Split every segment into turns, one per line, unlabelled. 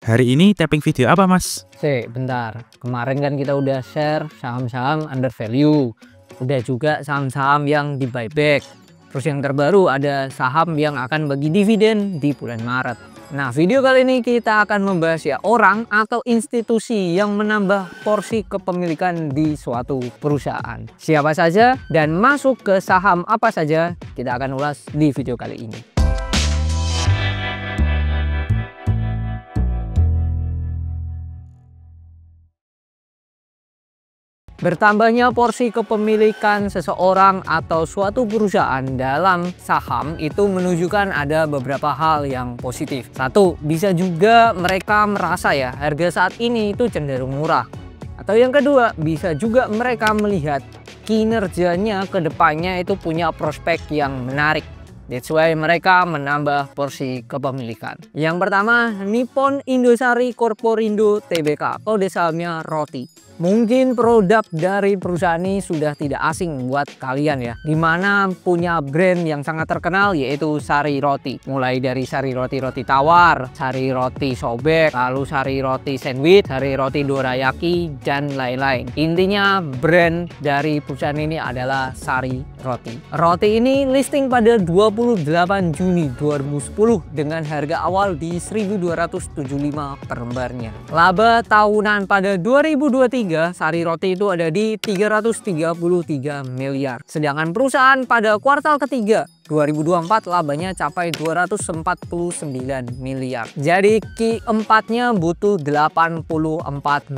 Hari ini tapping video apa, Mas?
Bentar. Kemarin kan kita udah share saham-saham under value. Udah juga saham-saham yang di buyback. Terus yang terbaru ada saham yang akan bagi dividen di bulan Maret. Nah, video kali ini kita akan membahas ya orang atau institusi yang menambah porsi kepemilikan di suatu perusahaan. Siapa saja dan masuk ke saham apa saja, kita akan ulas di video kali ini. Bertambahnya porsi kepemilikan seseorang atau suatu perusahaan dalam saham itu menunjukkan ada beberapa hal yang positif. Satu, bisa juga mereka merasa ya harga saat ini itu cenderung murah. Atau yang kedua, bisa juga mereka melihat kinerjanya ke depannya itu punya prospek yang menarik. That's why mereka menambah porsi kepemilikan. Yang pertama, Nippon Indosari Corporindo Tbk, kode sahamnya ROTI. Mungkin produk dari perusahaan ini sudah tidak asing buat kalian ya, dimana punya brand yang sangat terkenal yaitu Sari Roti. Mulai dari Sari Roti Roti Tawar, Sari Roti Sobek, lalu Sari Roti Sandwich, Sari Roti Dorayaki, dan lain-lain. Intinya brand dari perusahaan ini adalah Sari Roti. Roti ini listing pada 28 Juni 2010 dengan harga awal di 1.275 per lembarnya. Laba tahunan pada 2023 Sari Roti itu ada di 333 miliar. Sedangkan perusahaan pada kuartal ketiga 2024 labanya capai 249 miliar. Jadi Q4-nya butuh 84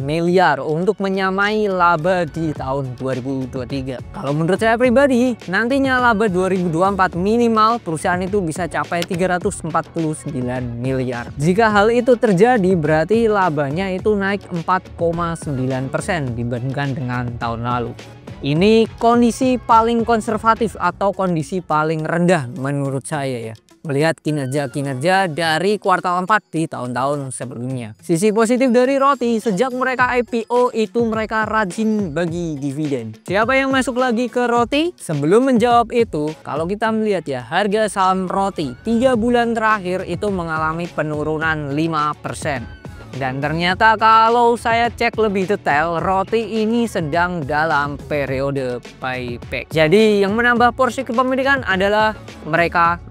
miliar untuk menyamai laba di tahun 2023. Kalau menurut saya pribadi, nantinya laba 2024 minimal perusahaan itu bisa capai 349 miliar. Jika hal itu terjadi, berarti labanya itu naik 4,9% dibandingkan dengan tahun lalu. Ini kondisi paling konservatif atau kondisi paling rendah menurut saya ya, melihat kinerja dari kuartal 4 di tahun-tahun sebelumnya. Sisi positif dari Roti, sejak mereka IPO itu mereka rajin bagi dividen. Siapa yang masuk lagi ke Roti? Sebelum menjawab itu, kalau kita melihat ya, harga saham Roti 3 bulan terakhir itu mengalami penurunan 5%. Dan ternyata kalau saya cek lebih detail, Roti ini sedang dalam periode buyback. Jadi yang menambah porsi kepemilikan adalah mereka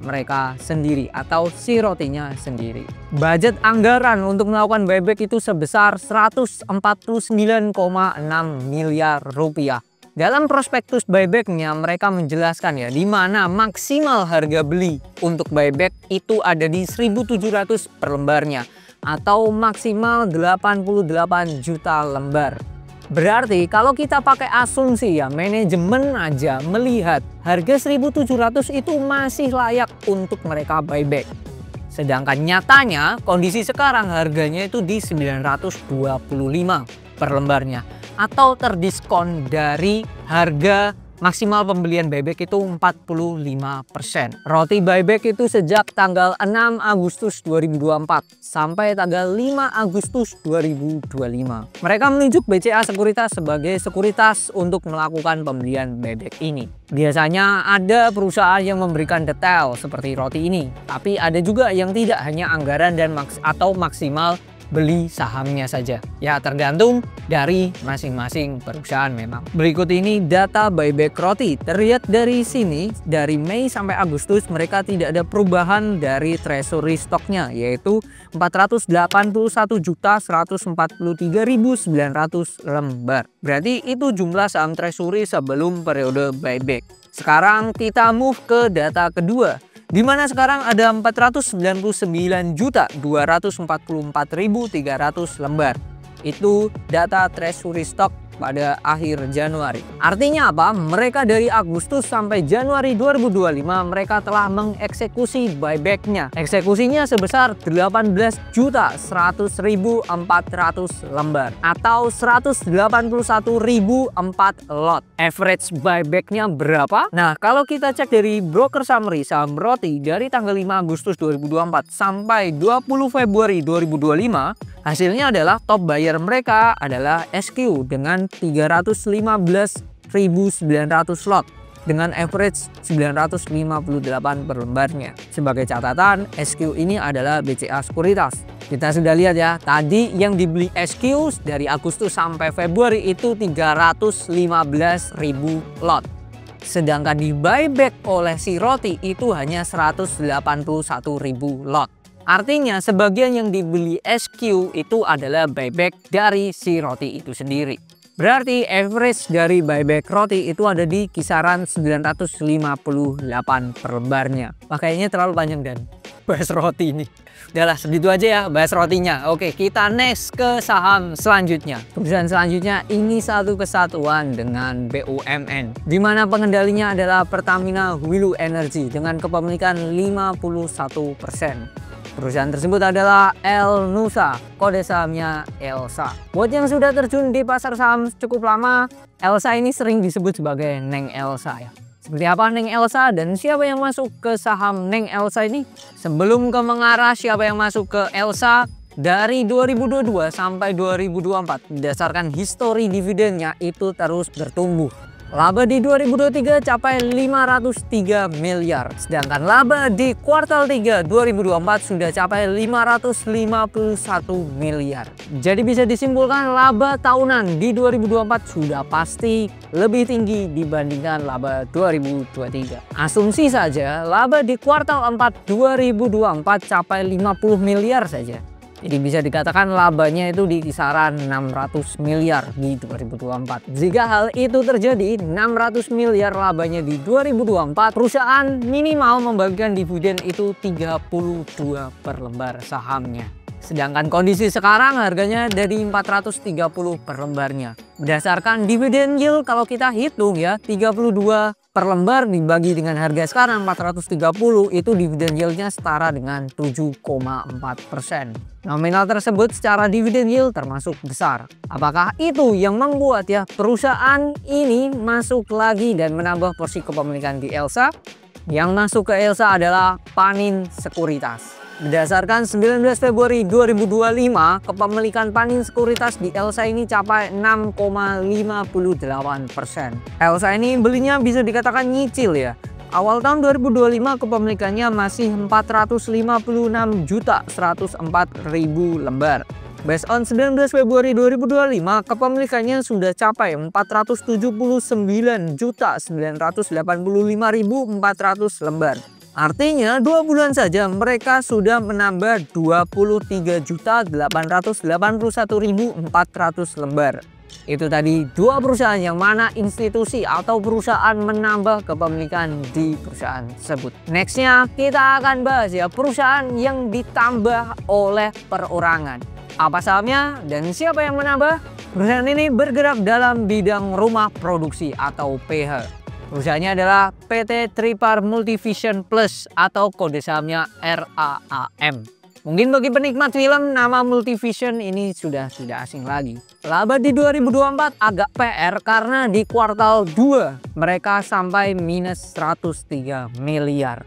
sendiri atau si Rotinya sendiri. Budget anggaran untuk melakukan buyback itu sebesar 149,6 miliar rupiah. Dalam prospektus buybacknya mereka menjelaskan ya, di mana maksimal harga beli untuk buyback itu ada di 1.700 per lembarnya, atau maksimal 88 juta lembar. Berarti kalau kita pakai asumsi ya, manajemen aja melihat harga 1.700 itu masih layak untuk mereka buyback. Sedangkan nyatanya kondisi sekarang harganya itu di 925 per lembarnya, atau terdiskon dari harga maksimal pembelian buyback itu 45%. Roti buyback itu sejak tanggal 6 Agustus 2024 sampai tanggal 5 Agustus 2025. Mereka menunjuk BCA Sekuritas sebagai sekuritas untuk melakukan pembelian buyback ini. Biasanya ada perusahaan yang memberikan detail seperti Roti ini, tapi ada juga yang tidak, hanya anggaran dan atau maksimal beli sahamnya saja. Ya tergantung dari masing-masing perusahaan memang. Berikut ini data buyback Roti. Terlihat dari sini, dari Mei sampai Agustus mereka tidak ada perubahan dari treasury stoknya, yaitu 481.143.900 lembar. Berarti itu jumlah saham treasury sebelum periode buyback. Sekarang kita move ke data kedua, di mana sekarang ada 499.244.300 lembar. Itu data treasury stock pada akhir Januari. Artinya apa? Mereka dari Agustus sampai Januari 2025 mereka telah mengeksekusi buybacknya. Eksekusinya sebesar 18.100.400 lembar atau 181.004 lot. Average buybacknya berapa? Nah, kalau kita cek dari broker summary saham Roti dari tanggal 5 Agustus 2024 sampai 20 Februari 2025, hasilnya adalah top buyer mereka adalah SQ dengan 315.900 lot dengan average 958 per lembarnya. Sebagai catatan, SQ ini adalah BCA Sekuritas. Kita sudah lihat ya, tadi yang dibeli SQ dari Agustus sampai Februari itu 315.000 lot. Sedangkan di buyback oleh si roti itu hanya 181.000 lot. Artinya sebagian yang dibeli SQ itu adalah buyback dari si roti itu sendiri. Berarti average dari buyback roti itu ada di kisaran 958 per lembarnya. Makanya terlalu panjang dan bahas roti ini. Udahlah segitu aja ya bahas rotinya. Oke, kita next ke saham selanjutnya. Perusahaan selanjutnya ini satu kesatuan dengan BUMN, di mana pengendalinya adalah Pertamina Hulu Energy dengan kepemilikan 51%. Perusahaan tersebut adalah El Nusa, kode sahamnya ELSA. Buat yang sudah terjun di pasar saham cukup lama, ELSA ini sering disebut sebagai Neng Elsa ya. Seperti apa Neng Elsa dan siapa yang masuk ke saham Neng Elsa ini? Sebelum ke mengarah siapa yang masuk ke Elsa, dari 2022 sampai 2024 berdasarkan histori dividennya itu terus bertumbuh. Laba di 2023 capai 503 miliar, sedangkan laba di kuartal 3 2024 sudah capai 551 miliar. Jadi bisa disimpulkan laba tahunan di 2024 sudah pasti lebih tinggi dibandingkan laba 2023. Asumsi saja laba di kuartal 4 2024 capai 50 miliar saja. Jadi bisa dikatakan labanya itu di kisaran 600 miliar di 2024. Jika hal itu terjadi, 600 miliar labanya di 2024, perusahaan minimal membagikan dividen itu 32 per lembar sahamnya. Sedangkan kondisi sekarang harganya dari 430 per lembarnya. Berdasarkan dividen yield kalau kita hitung ya, 32 per lembar dibagi dengan harga sekarang 430 itu dividen yieldnya setara dengan 7,4%. Nominal tersebut secara dividen yield termasuk besar. Apakah itu yang membuat ya perusahaan ini masuk lagi dan menambah porsi kepemilikan di ELSA? Yang masuk ke ELSA adalah Panin Sekuritas. Berdasarkan 19 Februari 2025, kepemilikan Panin Sekuritas di ELSA ini capai 6,58%. ELSA ini belinya bisa dikatakan nyicil ya. Awal tahun 2025 kepemilikannya masih 456.104.000 lembar. Based on 19 Februari 2025, kepemilikannya sudah capai 479.985.400 lembar. Artinya 2 bulan saja mereka sudah menambah 23.881.400 lembar. Itu tadi dua perusahaan yang mana institusi atau perusahaan menambah kepemilikan di perusahaan tersebut. Nextnya kita akan bahas ya perusahaan yang ditambah oleh perorangan. Apa sahamnya dan siapa yang menambah? Perusahaan ini bergerak dalam bidang rumah produksi atau PH. Perusahaannya adalah PT Tripar Multivision Plus atau kode sahamnya RAAM. Mungkin bagi penikmat film, nama Multivision ini sudah tidak asing lagi. Laba di 2024 agak PR karena di kuartal 2 mereka sampai minus 103 miliar.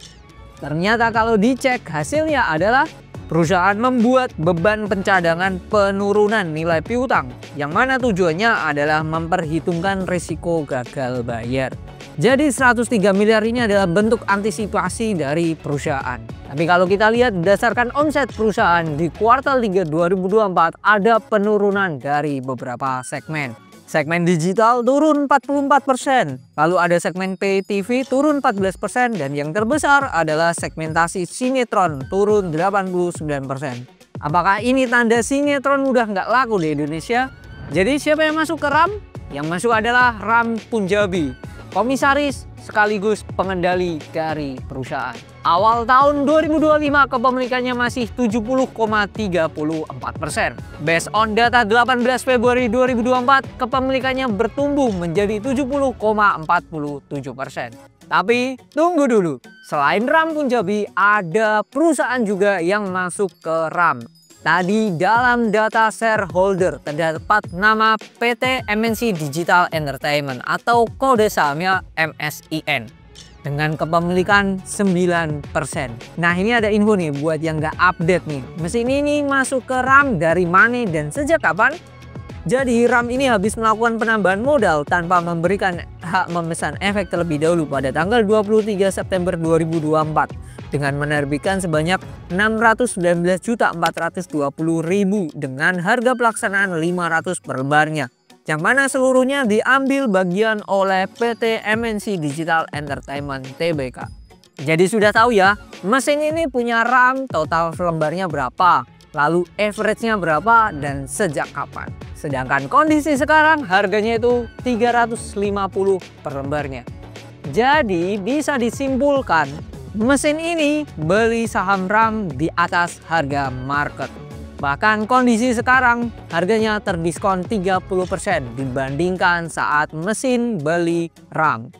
Ternyata kalau dicek hasilnya adalah perusahaan membuat beban pencadangan penurunan nilai piutang, yang mana tujuannya adalah memperhitungkan risiko gagal bayar. Jadi 103 miliar ini adalah bentuk antisipasi dari perusahaan. Tapi kalau kita lihat berdasarkan omset perusahaan di kuartal 3 2024 ada penurunan dari beberapa segmen. Segmen digital turun 44%, lalu ada segmen pay TV turun 14%, dan yang terbesar adalah segmentasi sinetron turun 89%. Apakah ini tanda sinetron udah nggak laku di Indonesia? Jadi siapa yang masuk ke RAM? Yang masuk adalah RAM Punjabi, komisaris sekaligus pengendali dari perusahaan. Awal tahun 2025 kepemilikannya masih 70,34%. Based on data 18 Februari 2024, kepemilikannya bertumbuh menjadi 70,47%. Tapi tunggu dulu, selain RAM Punjabi ada perusahaan juga yang masuk ke RAM. Tadi dalam data shareholder terdapat nama PT MNC Digital Entertainment atau kode sahamnya MSIN dengan kepemilikan 9%. Nah ini ada info nih buat yang nggak update nih. Mesin ini masuk ke RAM dari mana dan sejak kapan? Jadi RAM ini habis melakukan penambahan modal tanpa memberikan hak memesan efek terlebih dahulu pada tanggal 23 September 2024. dengan menerbitkan sebanyak 619.420.000 dengan harga pelaksanaan 500 per lembarnya, yang mana seluruhnya diambil bagian oleh PT MNC Digital Entertainment Tbk. Jadi sudah tahu ya, mesin ini punya RAM total lembarnya berapa, lalu average-nya berapa, dan sejak kapan. Sedangkan kondisi sekarang harganya itu 350 per lembarnya. Jadi bisa disimpulkan mesin ini beli saham RAM di atas harga market. Bahkan kondisi sekarang harganya terdiskon 30% dibandingkan saat mesin beli RAM.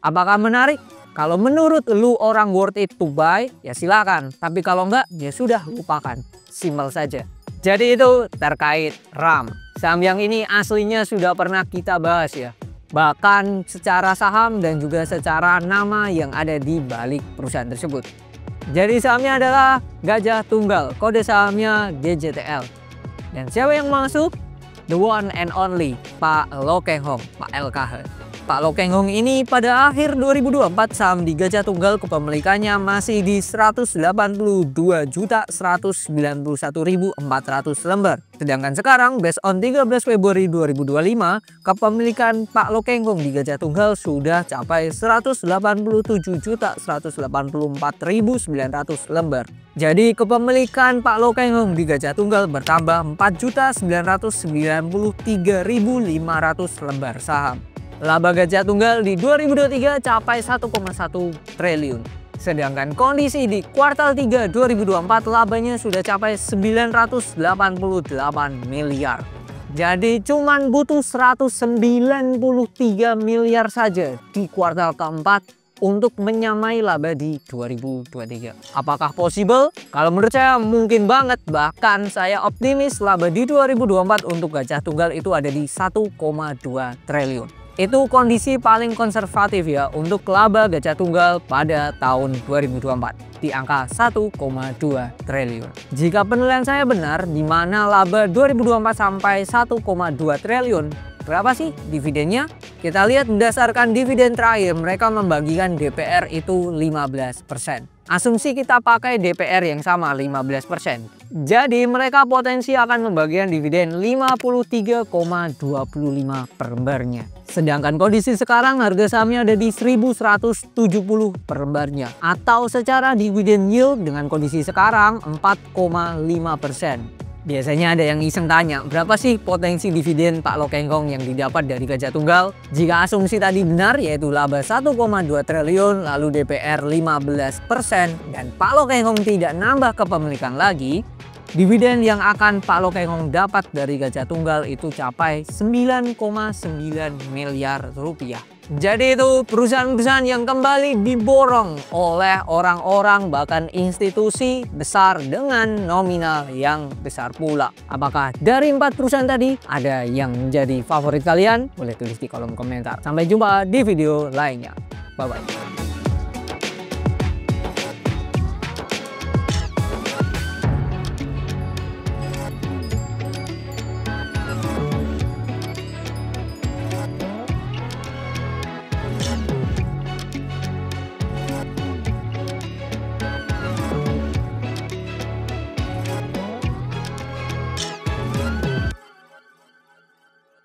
Apakah menarik? Kalau menurut lu orang worth it to buy, ya silakan. Tapi kalau enggak, ya sudah lupakan. Simpel saja. Jadi itu terkait RAM. Saham yang ini aslinya sudah pernah kita bahas ya. Bahkan secara saham dan juga secara nama yang ada di balik perusahaan tersebut. Jadi sahamnya adalah Gajah Tunggal, kode sahamnya GJTL. Dan siapa yang masuk? The one and only Pak Lo Keng Hong, Pak LKH. Pak Lo Keng Hong ini pada akhir 2024 saham di Gajah Tunggal kepemilikannya masih di 182.191.400 lembar. Sedangkan sekarang based on 13 Februari 2025, kepemilikan Pak Lo Keng Hong di Gajah Tunggal sudah capai 187.184.900 lembar. Jadi kepemilikan Pak Lo Keng Hong di Gajah Tunggal bertambah 4.993.500 lembar saham. Laba Gajah Tunggal di 2023 capai 1,1 triliun. Sedangkan kondisi di kuartal 3 2024 labanya sudah capai 988 miliar. Jadi cuman butuh 193 miliar saja di kuartal keempat untuk menyamai laba di 2023. Apakah possible? Kalau menurut saya mungkin banget. Bahkan saya optimis laba di 2024 untuk Gajah Tunggal itu ada di 1,2 triliun. Itu kondisi paling konservatif ya untuk laba Gajah Tunggal pada tahun 2024 di angka 1,2 triliun. Jika penilaian saya benar, di mana laba 2024 sampai 1,2 triliun, berapa sih dividennya? Kita lihat berdasarkan dividen terakhir, mereka membagikan DPR itu 15%. Asumsi kita pakai DPR yang sama 15%. Jadi mereka potensi akan membagikan dividen 53,25 per lembarnya. Sedangkan kondisi sekarang harga sahamnya ada di 1.170 per lembarnya. Atau secara dividen yield dengan kondisi sekarang 4,5%. Biasanya ada yang iseng tanya, berapa sih potensi dividen Pak Lo Keng Hong yang didapat dari Gajah Tunggal? Jika asumsi tadi benar, yaitu laba 1,2 triliun, lalu DPR 15%, dan Pak Lo Keng Hong tidak nambah kepemilikan lagi, dividen yang akan Pak Lo Keng Hong dapat dari Gajah Tunggal itu capai 9,9 miliar rupiah. Jadi itu perusahaan-perusahaan yang kembali diborong oleh orang-orang bahkan institusi besar dengan nominal yang besar pula. Apakah dari 4 perusahaan tadi ada yang menjadi favorit kalian? Boleh tulis di kolom komentar. Sampai jumpa di video lainnya. Bye-bye.